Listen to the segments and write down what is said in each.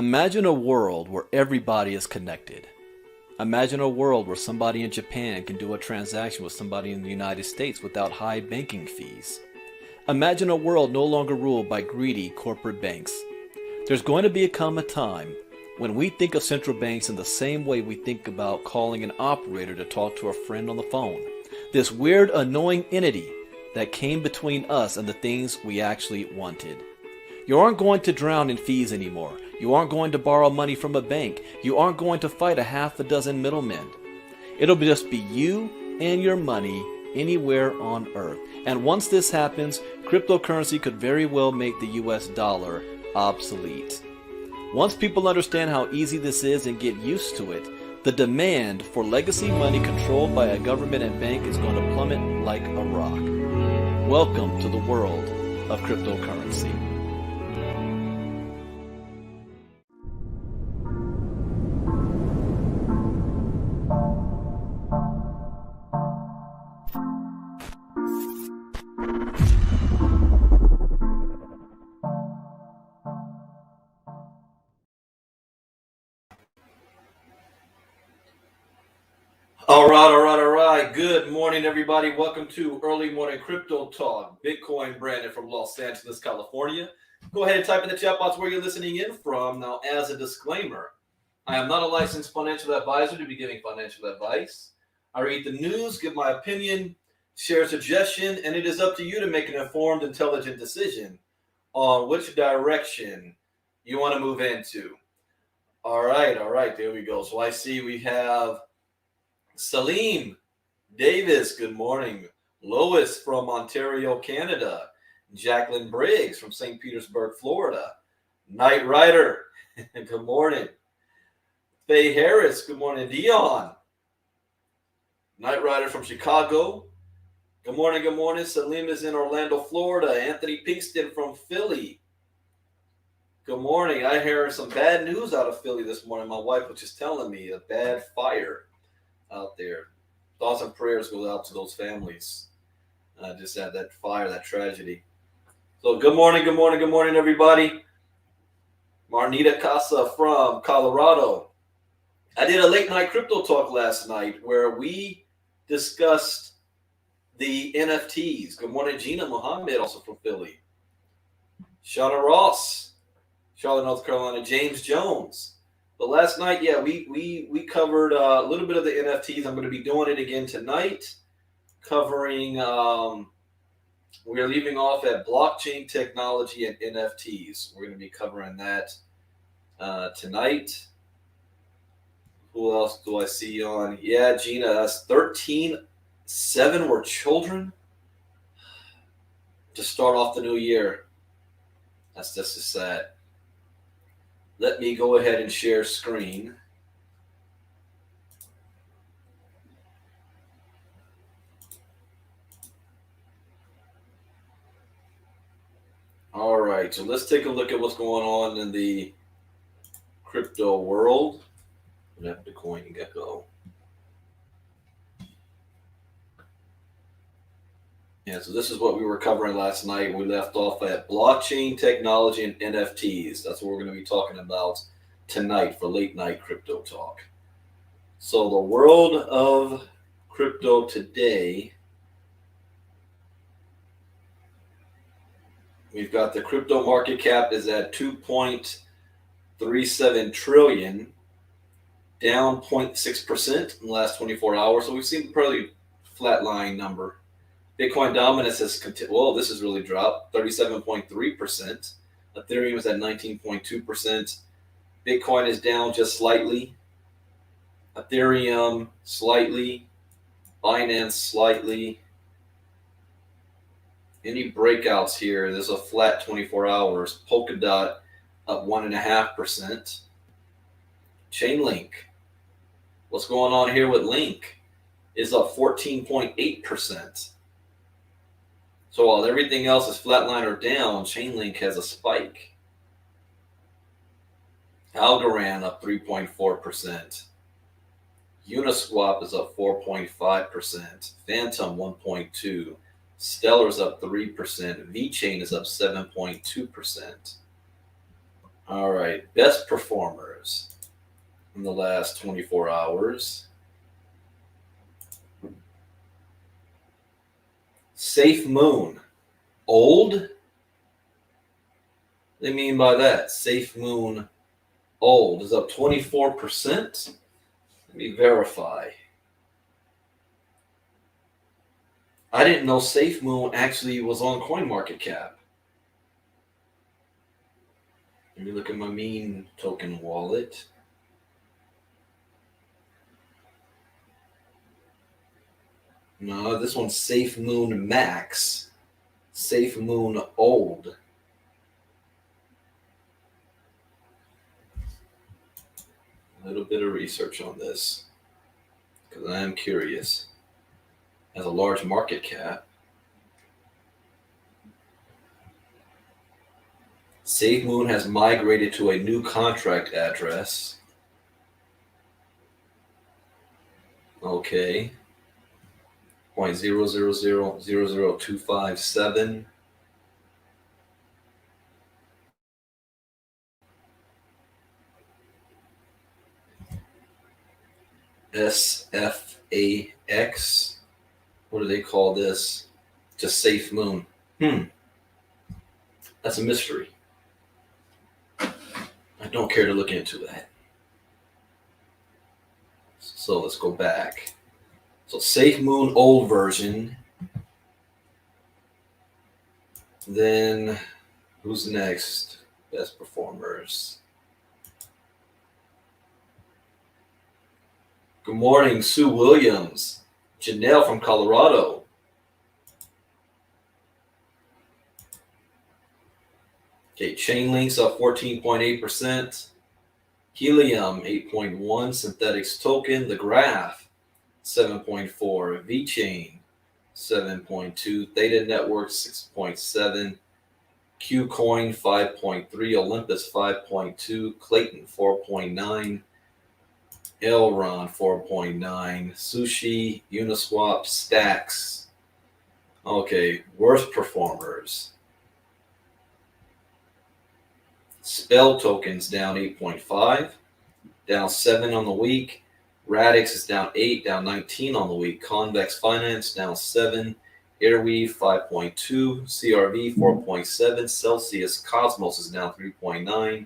Imagine a world where everybody is connected. Imagine a world where somebody in Japan can do a transaction with somebody in the United States without high banking fees. Imagine a world no longer ruled by greedy corporate banks. There's going to become a time when we think of central banks in the same way we think about calling an operator to talk to a friend on the phone. This weird, annoying entity that came between us and the things we actually wanted. You aren't going to drown in fees anymore. You aren't going to borrow money from a bank. You aren't going to fight a half a dozen middlemen. It'll just be you and your money anywhere on earth. And once this happens, cryptocurrency could very well make the US dollar obsolete. Once people understand how easy this is and get used to it, the demand for legacy money controlled by a government and bank is going to plummet like a rock. Welcome to the world of cryptocurrency. All right. Good morning, everybody. Welcome to Early Morning Crypto Talk. Bitcoin Brandon from Los Angeles, California. Go ahead and type in the chat box where you're listening in from. Now, as a disclaimer, I am not a licensed financial advisor to be giving financial advice. I read the news, give my opinion, share a suggestion, and it is up to you to make an informed, intelligent decision on which direction you want to move into. All right. There we go. So I see we have Salim Davis, good morning. Lois from Ontario, Canada. Jacqueline Briggs from St. Petersburg, Florida. Knight Rider, good morning. Faye Harris, good morning. Dion. Knight Rider from Chicago. Good morning. Salim is in Orlando, Florida. Anthony Pinkston from Philly. Good morning. I hear some bad news out of Philly this morning. My wife was just telling me a bad fire out there. Thoughts and prayers go out to those families. Just had that fire, that tragedy. So good morning, everybody. Marnita Casa from Colorado. I did a late night crypto talk last night where we discussed the NFTs. Good morning, Gina Muhammad, also from Philly. Shauna Ross, Charlotte, North Carolina. James Jones. But last night, we covered a little bit of the NFTs. I'm going to be doing it again tonight, covering, we're leaving off at blockchain technology and NFTs. We're going to be covering that tonight. Who else do I see on? Yeah, Gina, that's 13.7 were children to start off the new year. That's just sad. Let me go ahead and share screen. All right, so let's take a look at what's going on in the crypto world. We have Bitcoin Gecko. Yeah, so this is what we were covering last night. We left off at blockchain technology and NFTs. That's what we're going to be talking about tonight for late night crypto talk. So the world of crypto today, we've got the crypto market cap is at 2.37 trillion, down 0.6% in the last 24 hours. So we've seen a pretty flatline number. Bitcoin dominance has continued. Well, this has really dropped 37.3%. Ethereum is at 19.2%. Bitcoin is down just slightly. Ethereum slightly. Binance slightly. Any breakouts here? There's a flat 24 hours. Polkadot up 1.5%. Chainlink. What's going on here with Link? Is up 14.8%. So while everything else is flatline or down, Chainlink has a spike. Algorand up 3.4%. Uniswap is up 4.5%. Phantom 1.2%. Stellar's up 3%. VeChain is up 7.2%. All right, best performers in the last 24 hours. Safe Moon. Old? What do they mean by that? Safe Moon old is up 24%. Let me verify. I didn't know Safe Moon actually was on CoinMarketCap. Let me look at my meme token wallet. No, this one's Safe Moon Max. Safe Moon Old. A little bit of research on this because I am curious. Has a large market cap. Safe Moon has migrated to a new contract address. Okay. 0.0000257. SFAX. What do they call this? Just Safe Moon. That's a mystery. I don't care to look into that. So let's go back. So Safe Moon old version. Then who's next? Best performers. Good morning, Sue Williams. Janelle from Colorado. Okay, Chainlink's up 14.8%. Helium 8.1. Synthetics token. The Graph 7.4. VeChain 7.2. Theta Network 6.7. Qcoin 5.3. Olympus 5.2. Clayton 4.9. Elron 4.9. Sushi, Uniswap, Stacks. Okay, worst performers. Spell tokens down 8.5, down 7 on the week. Radix is down 8, down 19 on the week. Convex Finance down 7. Airweave 5.2. CRV 4.7. Celsius Cosmos is down 3.9.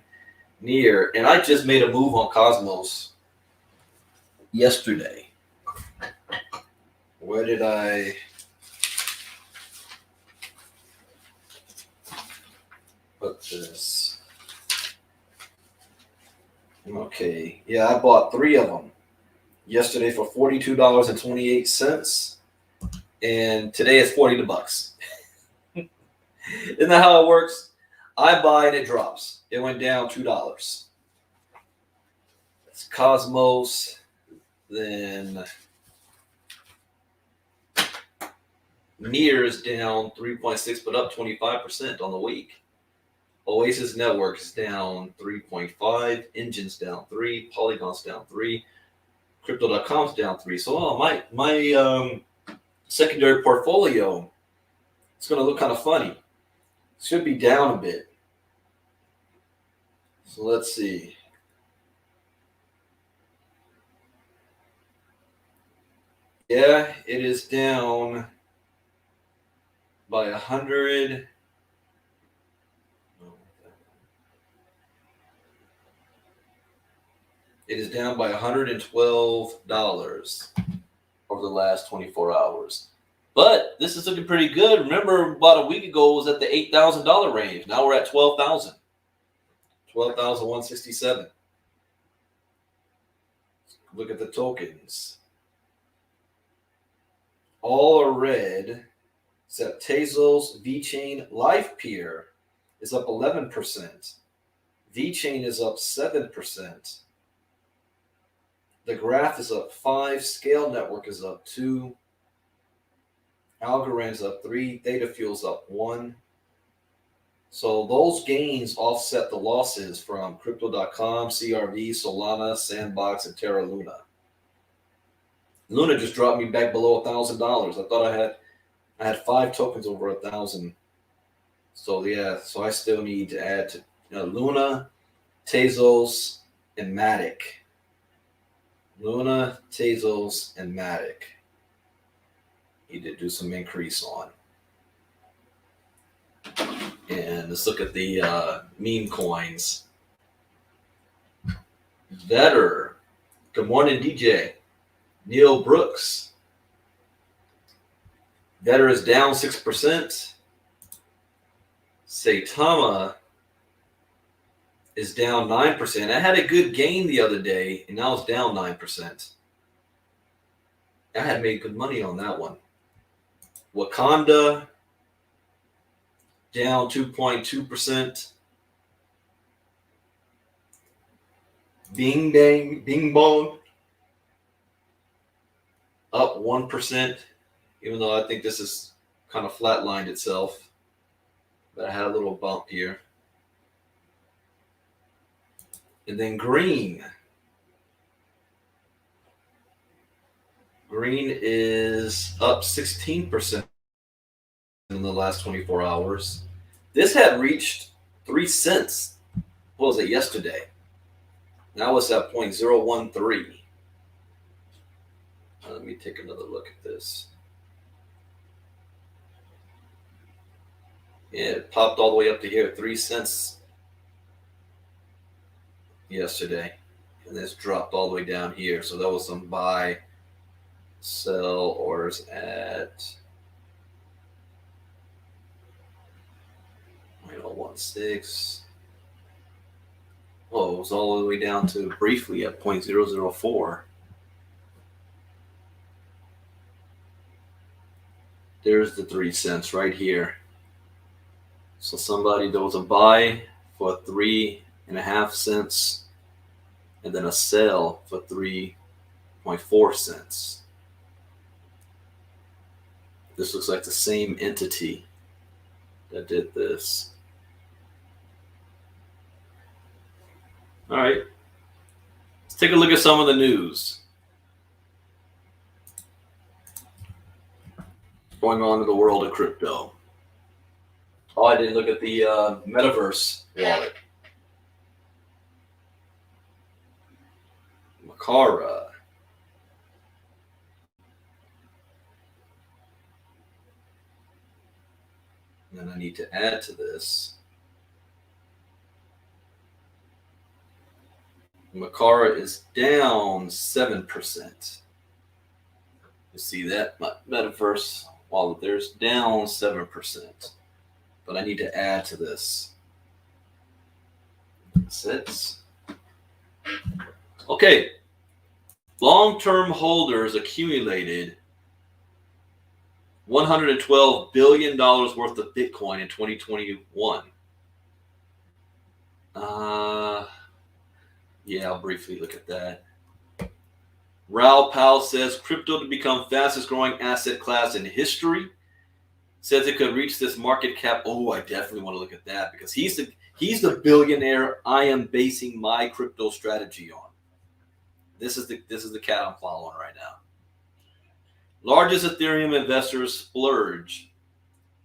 Near, and I just made a move on Cosmos yesterday. Where did I put this? Okay, yeah, I bought 3 of them yesterday for $42.28, and today it's $40. Isn't that how it works? I buy and it drops. It went down $2. It's Cosmos. Then Near is down 3.6, but up 25% on the week. Oasis Network is down 3.5. Engine's down 3. Polygon's down 3. Crypto.com's down 3. So my secondary portfolio, it's going to look kind of funny. It should be down a bit. So let's see. Yeah, it is down by 100. It is down by $112 over the last 24 hours. But this is looking pretty good. Remember, about a week ago, it was at the $8,000 range. Now we're at 12,000. 12,167. Look at the tokens. All are red, except Tezos, VeChain, LifePeer is up 11%. VeChain is up 7%. The Graph is up 5. Scale Network is up 2. Algorand's up 3. Theta Fuel's up 1. So those gains offset the losses from Crypto.com, CRV, Solana, Sandbox, and Terra Luna. Luna just dropped me back below $1,000. I thought I had 5 tokens over 1,000. So yeah, so I still need to add to Luna. Tezos, and Matic. Luna, Tezos, and Matic. He did do some increase on. And let's look at the meme coins. Vetter. Good morning, DJ. Neil Brooks. Vetter is down 6%. Saitama is down 9%. I had a good gain the other day, and now it's down 9%. I had made good money on that one. Wakanda down 2.2%. Bing Bong up 1%, even though I think this is kind of flatlined itself. But I had a little bump here. And then Green. Green is up 16% in the last 24 hours. This had reached 3 cents. What was it yesterday? Now it's at 0.013. Let me take another look at this. Yeah, it popped all the way up to here, 3 cents yesterday. And this dropped all the way down here. So that was some buy, sell orders at 0.016. Oh, it was all the way down to briefly at 0.004. There's the 3 cents right here. So there was a buy for 3.5 cents and then a sell for 3.4 cents. This looks like the same entity that did this. All right, let's take a look at some of the news going on in the world of crypto. Oh, I didn't look at the Metaverse wallet. Makara. And I need to add to this. Makara is down 7%. You see that? Metaverse wallet there's down 7%. But I need to add to this. 6. Okay. Long-term holders accumulated $112 billion worth of Bitcoin in 2021. Yeah, I'll briefly look at that. Raoul Pal says crypto to become fastest growing asset class in history. Says it could reach this market cap. Oh, I definitely want to look at that because he's the billionaire I am basing my crypto strategy on. This is the cat I'm following right now. Largest Ethereum investors splurge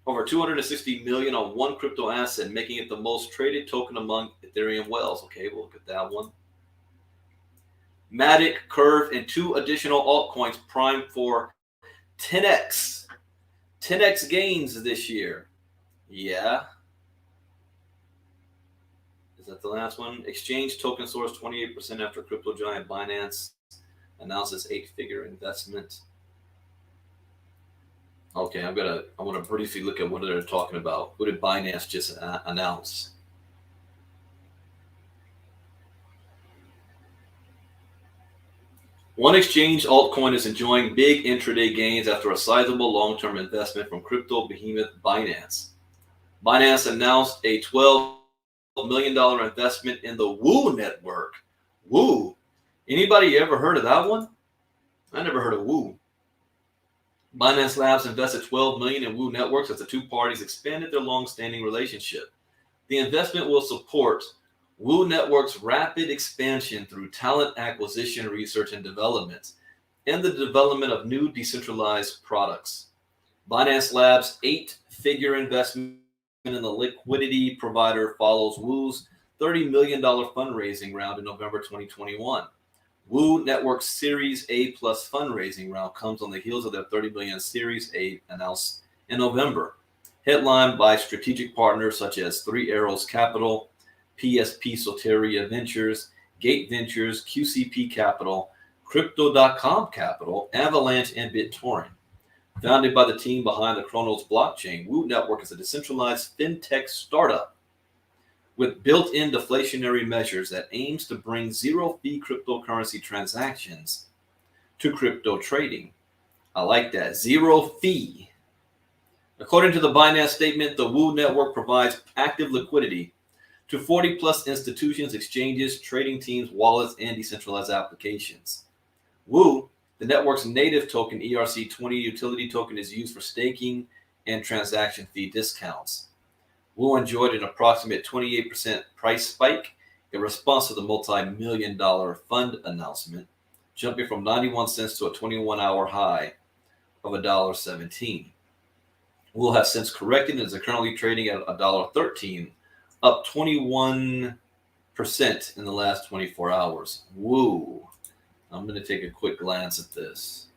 over $260 million on one crypto asset, making it the most traded token among Ethereum whales. Okay, we'll look at that one. Matic, Curve, and 2 additional altcoins primed for 10x gains this year. Yeah. Is that the last one? Exchange token source 28% after crypto giant Binance announces 8-figure investment. Okay, I want to briefly look at what they're talking about. What did Binance just announce? One exchange altcoin is enjoying big intraday gains after a sizable long-term investment from crypto behemoth Binance. Binance announced a $12 million investment in the Woo network. Woo. Anybody ever heard of that one? I never heard of Woo. Binance Labs invested $12 million in Woo Networks as the two parties expanded their long-standing relationship. The investment will support Woo Network's rapid expansion through talent acquisition, research, and development, and the development of new decentralized products. Binance Labs' 8-figure investment in the liquidity provider follows Woo's $30 million fundraising round in November 2021. Woo Network's Series A plus fundraising round comes on the heels of their $30 million Series A announced in November, headlined by strategic partners such as Three Arrows Capital, PSP Soteria Ventures, Gate Ventures, QCP Capital, Crypto.com Capital, Avalanche, and BitTorrent. Founded by the team behind the Chronos blockchain, Woo Network is a decentralized fintech startup with built-in deflationary measures that aims to bring zero-fee cryptocurrency transactions to crypto trading. I like that. Zero fee. According to the Binance statement, the Woo Network provides active liquidity to 40-plus institutions, exchanges, trading teams, wallets, and decentralized applications. Woo, the network's native token, ERC20 utility token, is used for staking and transaction fee discounts. Woo enjoyed an approximate 28% price spike in response to the multi-million-dollar fund announcement, jumping from 91 cents to a 21-hour high of $1.17. Woo has since corrected and is currently trading at $1.13, up 21% in the last 24 hours. Woo. I'm going to take a quick glance at this.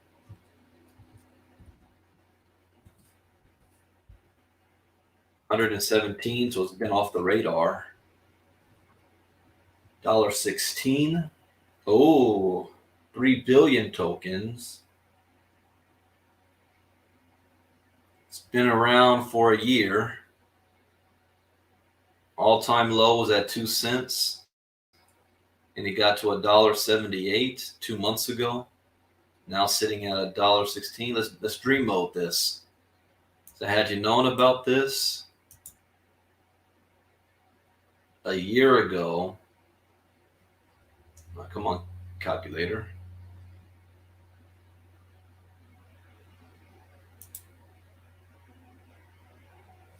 $117, so it's been off the radar. $1.16. Oh, 3 billion tokens. It's been around for a year. All-time low was at 2 cents. And it got to $1.78 2 months ago. Now sitting at $1.16. Let's dream mode this. So had you known about this a year ago, come on, calculator.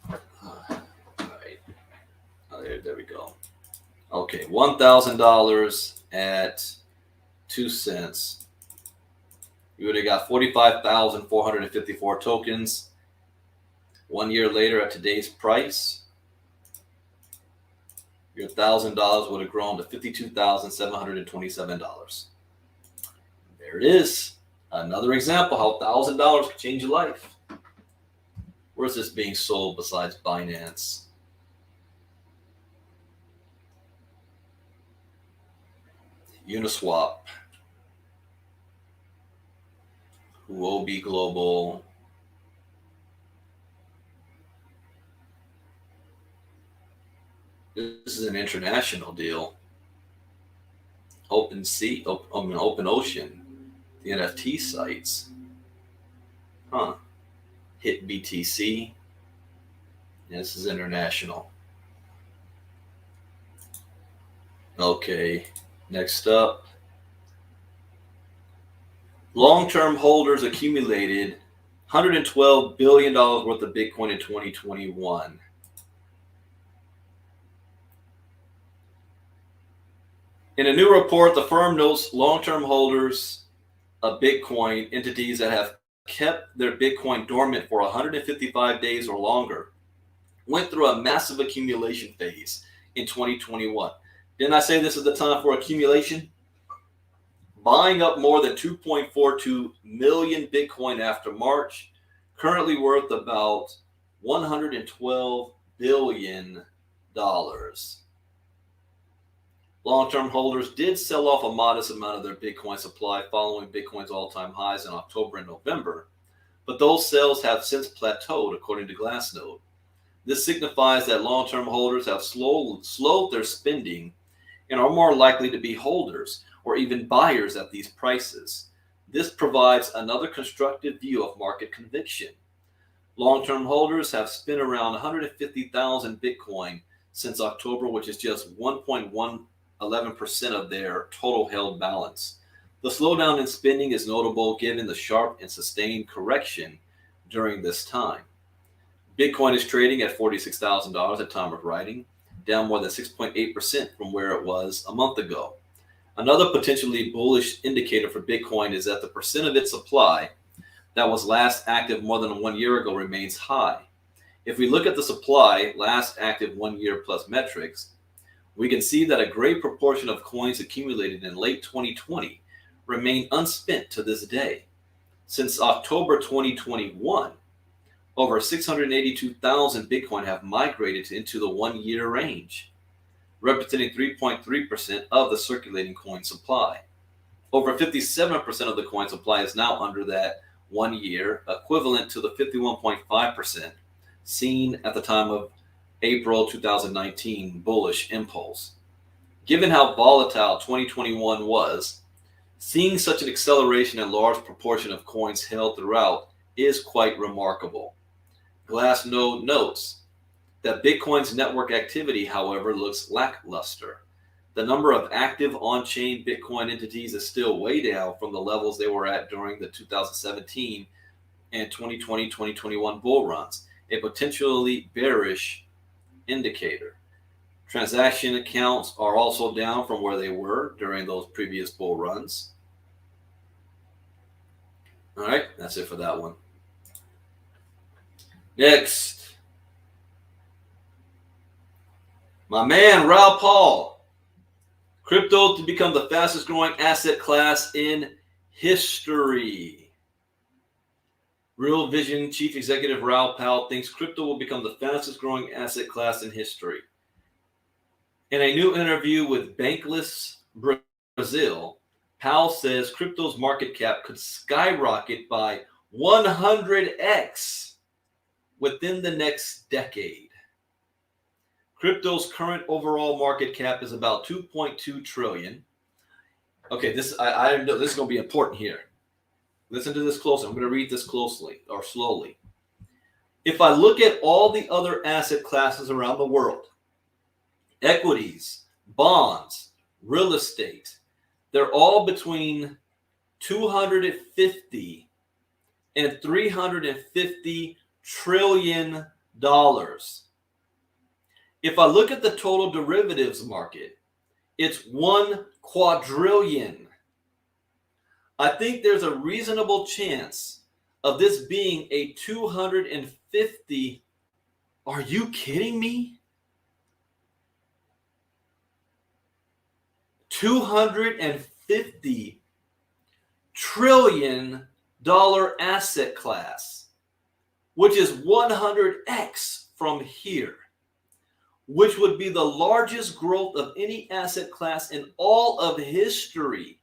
All right. There we go. Okay, $1,000 at 2 cents. You would have got 45,454 tokens. 1 year later, at today's price, your $1,000 would have grown to $52,727. There it is. Another example how $1,000 can change your life. Where's this being sold besides Binance? Uniswap, Huobi Global, this is an international deal. Open Ocean, the NFT sites. Hit BTC. Yeah, this is international. Okay. Next up, long-term holders accumulated $112 billion worth of Bitcoin in 2021. In a new report, the firm notes long-term holders of Bitcoin, entities that have kept their Bitcoin dormant for 155 days or longer, went through a massive accumulation phase in 2021. Didn't I say this is the time for accumulation? Buying up more than 2.42 million Bitcoin after March, currently worth about $112 billion. Long-term holders did sell off a modest amount of their Bitcoin supply following Bitcoin's all-time highs in October and November, but those sales have since plateaued, according to Glassnode. This signifies that long-term holders have slowed their spending and are more likely to be holders or even buyers at these prices. This provides another constructive view of market conviction. Long-term holders have spent around 150,000 Bitcoin since October, which is just 1.11% of their total held balance. The slowdown in spending is notable given the sharp and sustained correction during this time. Bitcoin is trading at $46,000 at time of writing, down more than 6.8% from where it was a month ago. Another potentially bullish indicator for Bitcoin is that the percent of its supply that was last active more than 1 year ago remains high. If we look at the supply last active 1 year plus metrics, we can see that a great proportion of coins accumulated in late 2020 remain unspent to this day. Since October 2021, over 682,000 Bitcoin have migrated into the 1 year range, representing 3.3% of the circulating coin supply. Over 57% of the coin supply is now under that 1 year, equivalent to the 51.5% seen at the time of April 2019 bullish impulse. Given how volatile 2021 was, seeing such an acceleration in large proportion of coins held throughout is quite remarkable. Glassnode notes that Bitcoin's network activity, however, looks lackluster. The number of active on-chain Bitcoin entities is still way down from the levels they were at during the 2017 and 2020-2021 bull runs, a potentially bearish indicator. Transaction accounts are also down from where they were during those previous bull runs. All right, that's it for that one. Next, my man Raoul Pal. Crypto to become the fastest growing asset class in history. Real Vision Chief Executive Raoul Pal thinks crypto will become the fastest growing asset class in history. In a new interview with Bankless Brazil, Powell says crypto's market cap could skyrocket by 100x within the next decade. Crypto's current overall market cap is about 2.2 trillion. Okay, I know this is going to be important here. Listen to this closely. I'm going to read this closely or slowly. If I look at all the other asset classes around the world, equities, bonds, real estate, they're all between 250 and 350 trillion dollars. If I look at the total derivatives market, it's 1 quadrillion. I think there's a reasonable chance of this being a 250. Are you kidding me? 250 trillion dollar asset class, which is 100x from here, which would be the largest growth of any asset class in all of history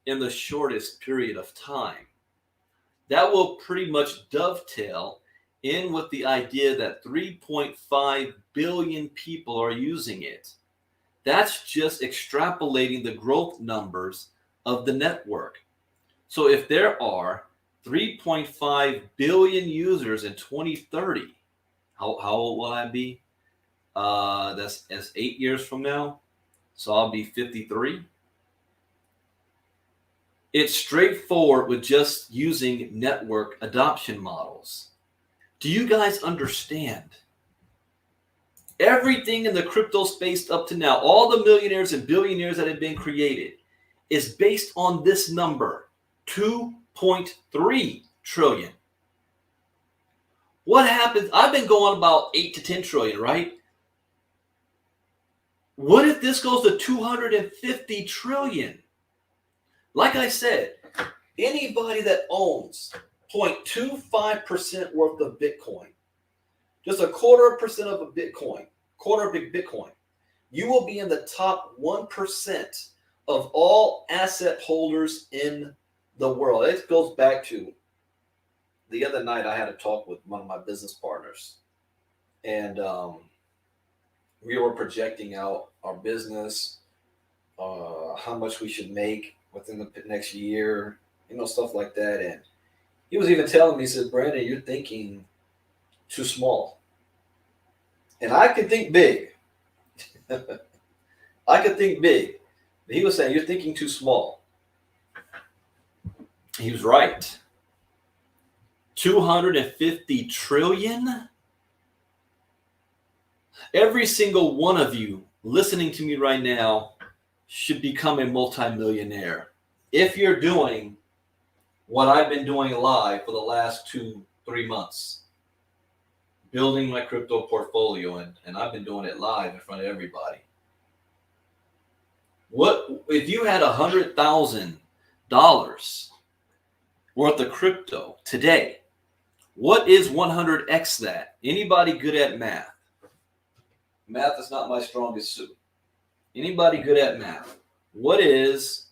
in the shortest period of time. That will pretty much dovetail in with the idea that 3.5 billion people are using it. That's just extrapolating the growth numbers of the network. So if there are 3.5 billion users in 2030, how old will I be? That's 8 years from now. So I'll be 53. It's straightforward with just using network adoption models. Do you guys understand? Everything in the crypto space up to now, all the millionaires and billionaires that have been created, is based on this number, 2.3 trillion. What happens? I've been going about 8 to 10 trillion, right? What if this goes to 250 trillion? Like I said, anybody that owns 0.25% worth of Bitcoin, just a quarter percent of a Bitcoin, quarter of a Bitcoin, you will be in the top 1% of all asset holders in the world. It goes back to the other night I had a talk with one of my business partners, and we were projecting out our business, how much we should make within the next year, stuff like that. And he was even telling me, he said, Brandon, you're thinking too small. And I can think big. I could think big. But he was saying, you're thinking too small. He was right. 250 trillion? Every single one of you listening to me right now should become a multimillionaire. If you're doing what I've been doing live for the last 2-3 months, building my crypto portfolio, and I've been doing it live in front of everybody. What if you had $100,000 worth of crypto today? What is 100x that? Anybody good at math? Math is not my strongest suit. Anybody good at math? What is,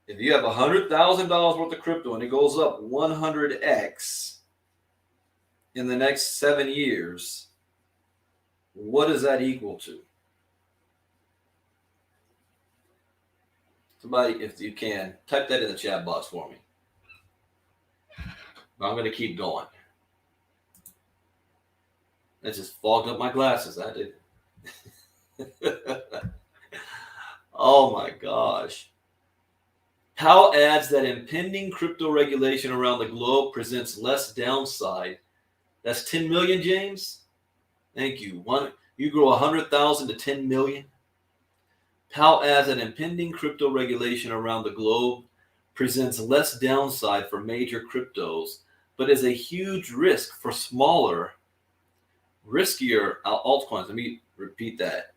if you have $100,000 worth of crypto and it goes up 100x in the next 7 years, what does that equal to? Somebody, if you can, type that in the chat box for me. But I'm going to keep going. That just fogged up my glasses. I did. Oh my gosh. Powell adds that impending crypto regulation around the globe presents less downside. That's 10 million, James? Thank you. You grow 100,000 to 10 million. Powell adds that impending crypto regulation around the globe presents less downside for major cryptos, but is a huge risk for smaller, riskier altcoins. Let me repeat that.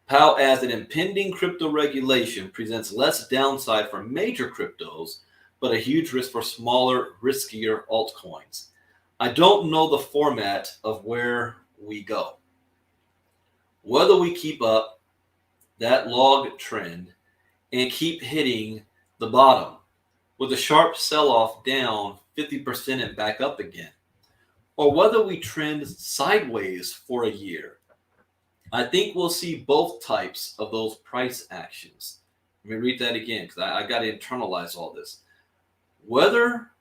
Powell adds that impending crypto regulation presents less downside for major cryptos, but a huge risk for smaller, riskier altcoins. I don't know the format of where we go. Whether we keep up that log trend and keep hitting the bottom with a sharp sell-off down 50% and back up again, or whether we trend sideways for a year, I think we'll see both types of those price actions. Let me read that again because I got to internalize all this. Whether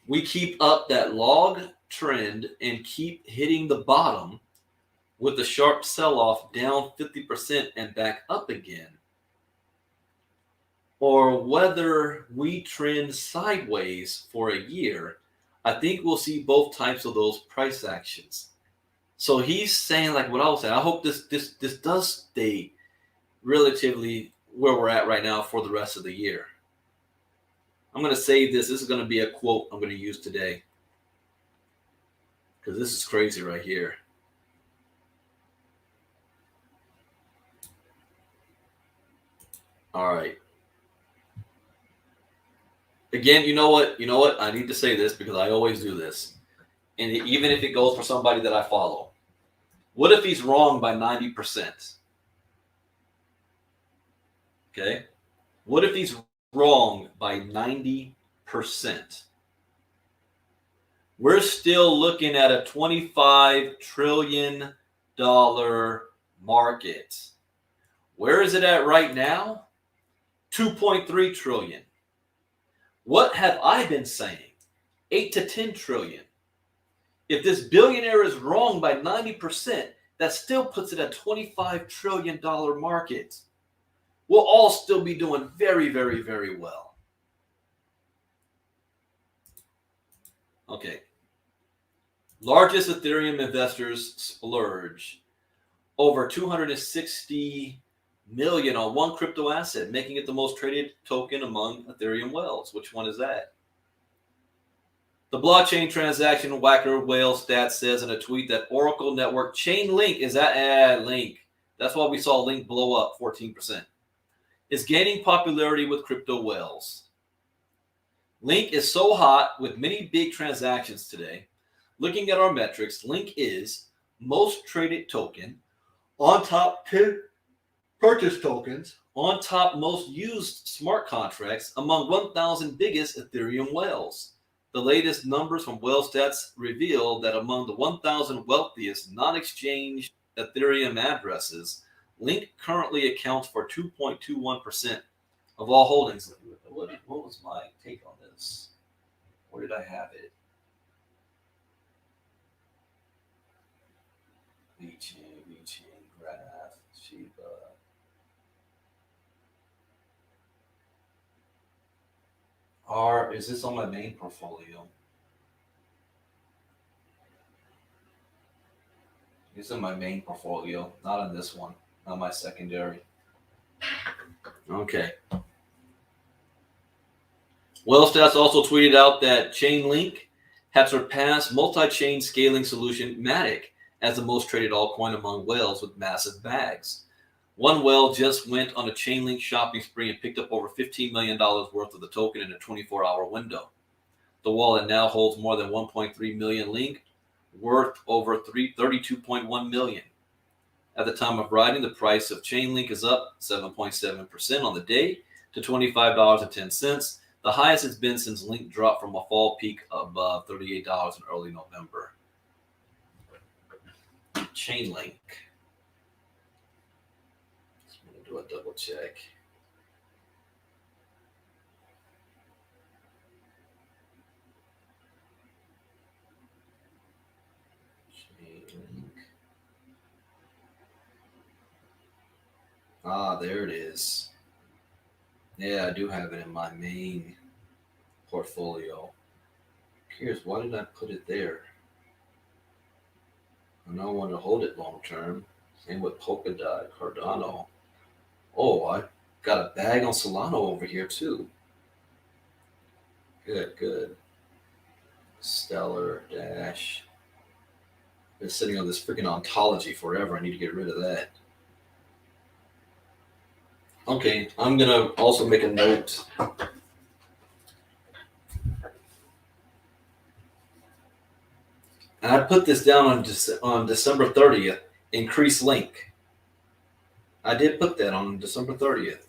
we keep up that log trend and keep hitting the bottom with a sharp sell-off down 50% and back up again, or whether we trend sideways for a year, I think we'll see both types of those price actions. So he's saying, like what I was saying, I hope this does stay relatively where we're at right now for the rest of the year. I'm going to save this. This is going to be a quote I'm going to use today because this is crazy right here. All right. Again, you know what? I need to say this because I always do this. And even if it goes for somebody that I follow. What if he's wrong by 90%? Okay? What if he's wrong by 90%? We're still looking at a $25 trillion market. Where is it at right now? 2.3 trillion. What have I been saying? 8 to 10 trillion. If this billionaire is wrong by 90%, that still puts it at $25 trillion market. We'll all still be doing very, very, very well. Okay. Largest Ethereum investors splurge over 260 million on one crypto asset, making it the most traded token among Ethereum whales. Which one is that? The blockchain transaction whacker whale stat says in a tweet that Oracle network Chainlink is at Link. That's why we saw Link blow up 14%. Is gaining popularity with crypto whales. Link is so hot with many big transactions today. Looking at our metrics, Link is most traded token, on top 10 purchase tokens, on top most used smart contracts among 1,000 biggest Ethereum whales. The latest numbers from Whale Stats reveal that among the 1,000 wealthiest non-exchange Ethereum addresses, Link currently accounts for 2.21% of all holdings. What was my take on this? Where did I have it? VeChain, Graph, Shiba. Is this on my main portfolio? It's in my main portfolio, not on this one, not my secondary. Okay. Wellstats also tweeted out that Chainlink had surpassed multi-chain scaling solution Matic as the most traded altcoin among whales with massive bags. One whale just went on a Chainlink shopping spree and picked up over $15 million worth of the token in a 24-hour window. The wallet now holds more than 1.3 million link, worth over 32.1 million. At the time of writing, the price of Chainlink is up 7.7% on the day to $25.10, the highest it's been since Link dropped from a fall peak above $38 in early November. Chainlink. Just want to do a double check. Chainlink. Ah, there it is. Yeah, I do have it in my main portfolio. Curious, why did I put it there? I don't want to hold it long term. Same with Polkadot, Cardano. Oh, I got a bag on Solana over here too. Good. Stellar Dash. Been sitting on this freaking ontology forever. I need to get rid of that. Okay, I'm gonna also make a note. And I put this down on December 30th. Increase link. I did put that on December 30th.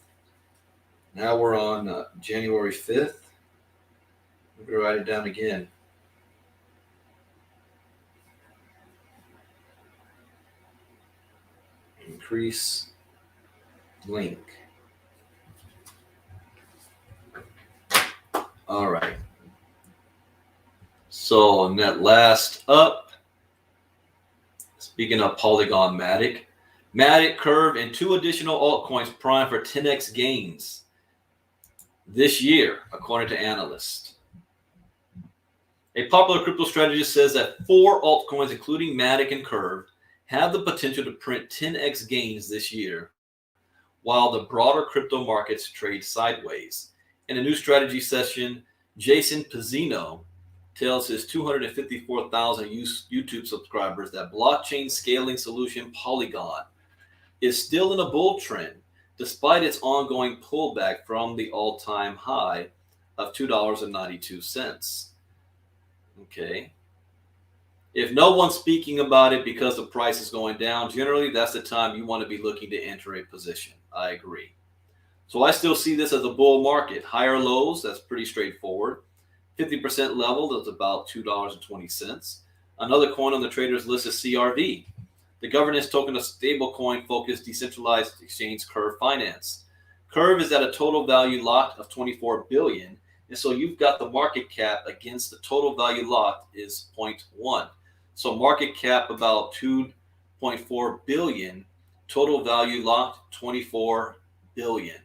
Now we're on January 5th. I'm gonna write it down again. Increase link. All right. So net last up, speaking of Polygon Matic, Curve, and 2 additional altcoins prime for 10x gains this year, according to analysts. A popular crypto strategist says that 4 altcoins, including Matic and Curve, have the potential to print 10x gains this year, while the broader crypto markets trade sideways. In a new strategy session, Jason Pizzino tells his 254,000 YouTube subscribers that blockchain scaling solution Polygon is still in a bull trend, despite its ongoing pullback from the all-time high of $2.92. Okay. If no one's speaking about it because the price is going down, generally that's the time you want to be looking to enter a position. I agree. So I still see this as a bull market. Higher lows, that's pretty straightforward. 50% level, that's about $2.20. Another coin on the traders list is CRV, the governance token of stablecoin-focused decentralized exchange Curve Finance. Curve is at a total value locked of $24 billion, and so you've got the market cap against the total value locked is 0.1. So market cap about 2.4 billion, total value locked 24 billion.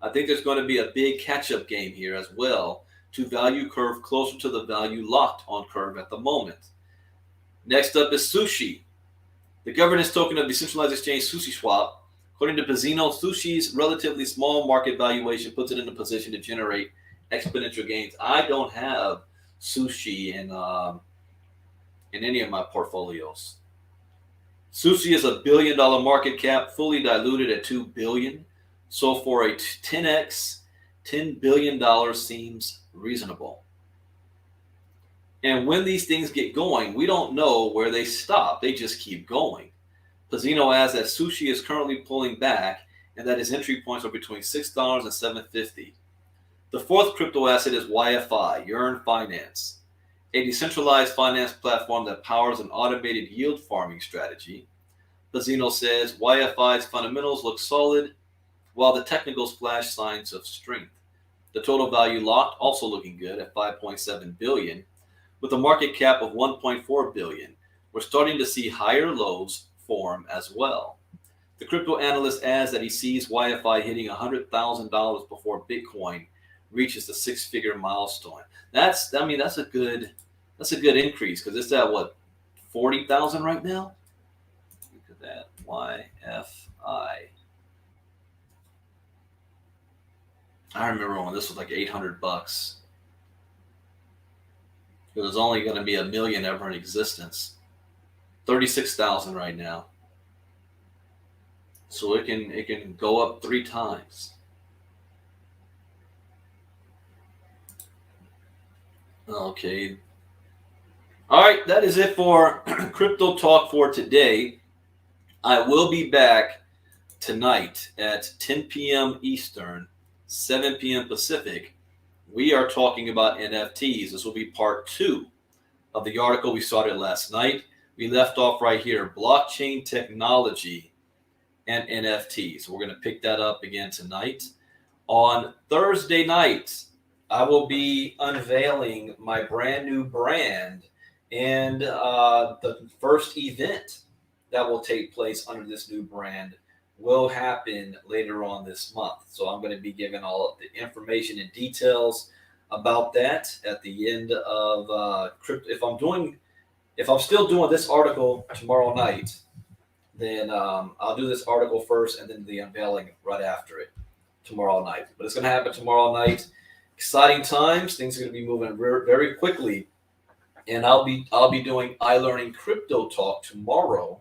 I think there's going to be a big catch-up game here as well to value Curve closer to the value locked on Curve at the moment. Next up is Sushi, the governance token of decentralized exchange SushiSwap. According to Pizzino, Sushi's relatively small market valuation puts it in a position to generate exponential gains. I don't have Sushi in any of my portfolios. Sushi is $1 billion market cap, fully diluted at $2 billion. So for a 10x, $10 billion seems reasonable. And when these things get going, we don't know where they stop. They just keep going. Pizzino adds that Sushi is currently pulling back and that his entry points are between $6 and $7.50. The fourth crypto asset is YFI, Yearn Finance, a decentralized finance platform that powers an automated yield farming strategy. Pizzino says YFI's fundamentals look solid, while the technicals flash signs of strength. The total value locked also looking good at $5.7 billion, with a market cap of $1.4 billion. We're starting to see higher lows form as well. The crypto analyst adds that he sees YFI hitting $100,000 before Bitcoin reaches the 6-figure milestone. That's a good increase because it's at what, 40,000 right now? Look at that, YFI. I remember when this was like $800. It was only going to be 1 million ever in existence. 36,000 right now. So it can go up 3 times. Okay. All right, that is it for Crypto Talk for today. I will be back tonight at 10 p.m. Eastern, 7 p.m. Pacific. We are talking about NFTs. This will be part 2 of the article we started last night. We left off right here, blockchain technology and NFTs. So we're going to pick that up again tonight. On Thursday night, I will be unveiling my brand new brand and the first event that will take place under this new brand will happen later on this month. So I'm going to be giving all of the information and details about that at the end of crypto. If I'm still doing this article tomorrow night, then I'll do this article first and then the unveiling right after it tomorrow night. But it's going to happen tomorrow night. Exciting times. Things are going to be moving very quickly. And I'll be doing iLearning Crypto Talk tomorrow.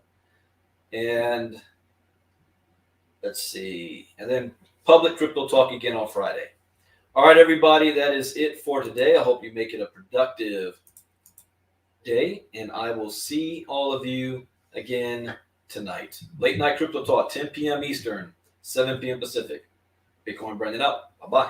And let's see. And then public crypto talk again on Friday. All right, everybody, that is it for today. I hope you make it a productive day. And I will see all of you again tonight. Late night crypto talk, 10 p.m. Eastern, 7 p.m. Pacific. Bitcoin Brandon out. Bye-bye.